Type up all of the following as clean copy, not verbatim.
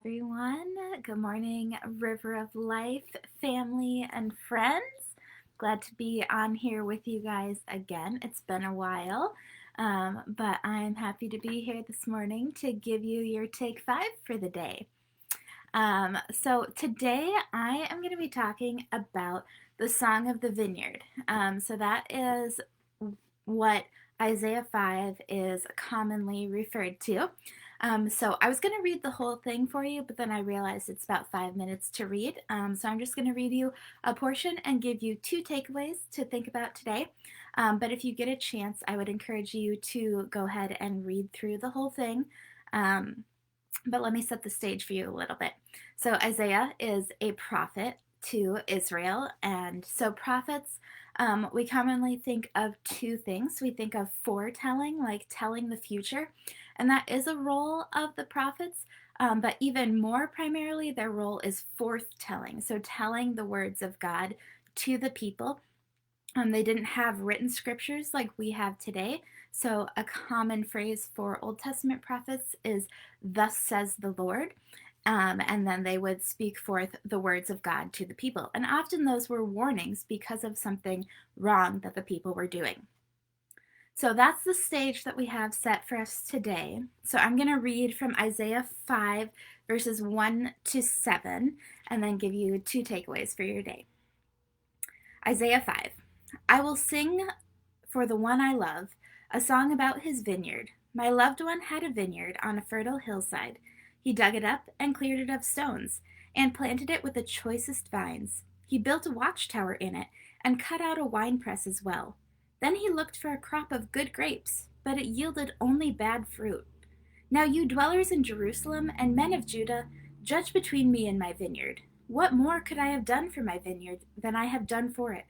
everyone. Good morning, River of Life family and friends. Glad to be on here with you guys again. It's been a while, but I'm happy to be here this morning to give you your take 5 for the day. So today I am going to be talking about the Song of the Vineyard. So that is what Isaiah 5 is commonly referred to. So I was going to read the whole thing for you, but then I realized it's about 5 minutes to read. So I'm just going to read you a portion and give you 2 takeaways to think about today. But if you get a chance, I would encourage you to go ahead and read through the whole thing. But let me set the stage for you a little bit. So Isaiah is a prophet to Israel. And so prophets, we commonly think of 2 things. We think of foretelling, like telling the future, and that is a role of the prophets. But even more primarily, their role is forthtelling, so telling the words of God to the people. They didn't have written scriptures like we have today. So a common phrase for Old Testament prophets is, "Thus says the Lord." And then they would speak forth the words of God to the people. And often those were warnings because of something wrong that the people were doing. So that's the stage that we have set for us today. So I'm going to read from Isaiah 5, verses 1 to 7, and then give you 2 takeaways for your day. Isaiah 5. I will sing for the one I love a song about his vineyard. My loved one had a vineyard on a fertile hillside. He dug it up and cleared it of stones, and planted it with the choicest vines. He built a watchtower in it, and cut out a winepress as well. Then he looked for a crop of good grapes, but it yielded only bad fruit. Now you dwellers in Jerusalem and men of Judah, judge between me and my vineyard. What more could I have done for my vineyard than I have done for it?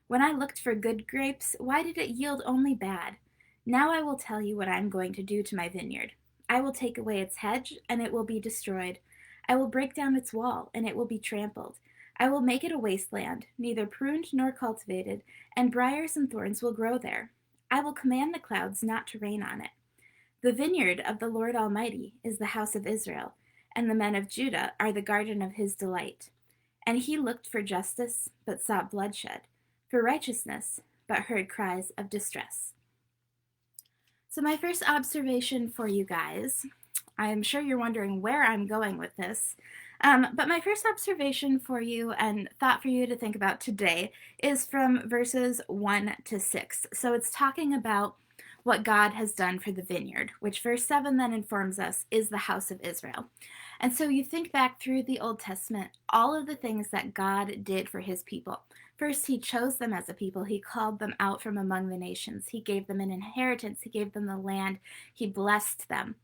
When I looked for good grapes, why did it yield only bad? Now I will tell you what I am going to do to my vineyard. I will take away its hedge, and it will be destroyed. I will break down its wall, and it will be trampled. I will make it a wasteland, neither pruned nor cultivated, and briars and thorns will grow there. I will command the clouds not to rain on it. The vineyard of the Lord Almighty is the house of Israel, and the men of Judah are the garden of his delight. And he looked for justice, but saw bloodshed, for righteousness, but heard cries of distress. So my first observation for you guys, I'm sure you're wondering where I'm going with this, but my first observation for you and thought for you to think about today is from verses 1 to 6. So it's talking about what God has done for the vineyard, which verse 7 then informs us is the house of Israel. And so you think back through the Old Testament, all of the things that God did for his people. First, he chose them as a people. He called them out from among the nations. He gave them an inheritance. He gave them the land. He blessed them.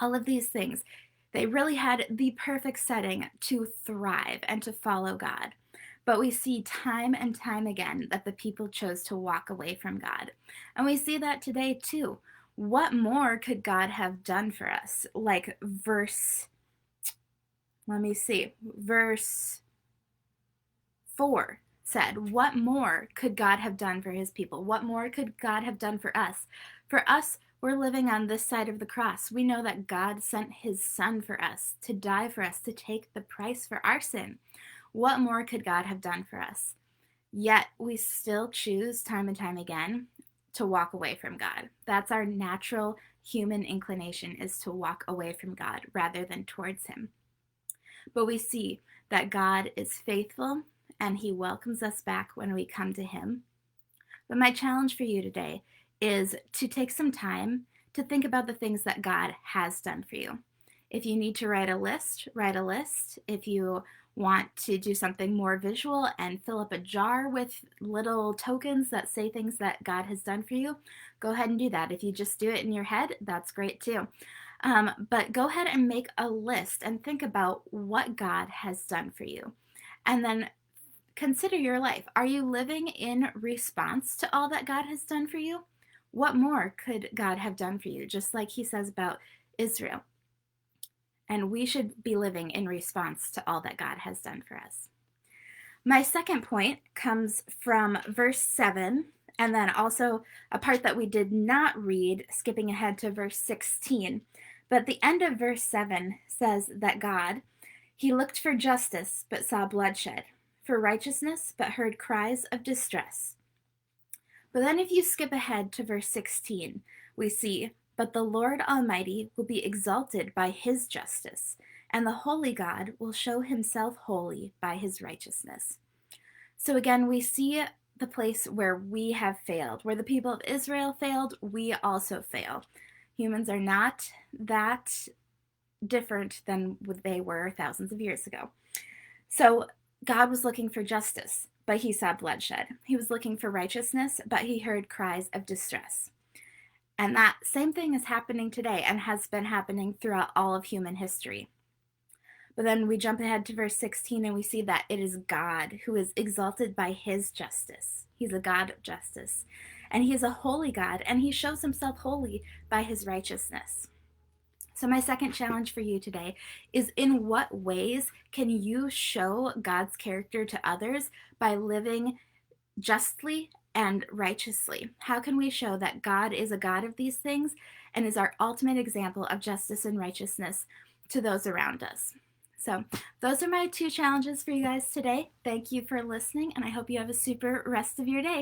All of these things, they really had the perfect setting to thrive and to follow God. But we see time and time again that the people chose to walk away from God. And we see that today too. What more could God have done for us? Like verse 4 said, what more could God have done for his people? What more could God have done for us? For us, we're living on this side of the cross. We know that God sent his son for us, to die for us, to take the price for our sin. What more could God have done for us? Yet we still choose time and time again to walk away from God. That's our natural human inclination, is to walk away from God rather than towards him. But we see that God is faithful and he welcomes us back when we come to him. But my challenge for you today is to take some time to think about the things that God has done for you. If you need to write a list, write a list. If you want to do something more visual and fill up a jar with little tokens that say things that God has done for you, go ahead and do that. If you just do it in your head, that's great too. But go ahead and make a list and think about what God has done for you. And then consider your life. Are you living in response to all that God has done for you? What more could God have done for you? Just like he says about Israel. And we should be living in response to all that God has done for us. My second point comes from verse 7, and then also a part that we did not read, skipping ahead to verse 16. But the end of verse 7 says that God, he looked for justice but saw bloodshed, for righteousness but heard cries of distress. But then if you skip ahead to verse 16, we see, but the Lord Almighty will be exalted by his justice, and the holy God will show himself holy by his righteousness. So again, we see the place where we have failed. Where the people of Israel failed, we also fail. Humans are not that different than what they were thousands of years ago. So God was looking for justice, but he saw bloodshed. He was looking for righteousness, but he heard cries of distress. And that same thing is happening today and has been happening throughout all of human history. But then we jump ahead to verse 16 and we see that it is God who is exalted by his justice. He's a God of justice. And he is a holy God, and he shows himself holy by his righteousness. So my second challenge for you today is, in what ways can you show God's character to others by living justly and righteously? How can we show that God is a God of these things and is our ultimate example of justice and righteousness to those around us? So those are my 2 challenges for you guys today. Thank you for listening, and I hope you have a super rest of your day.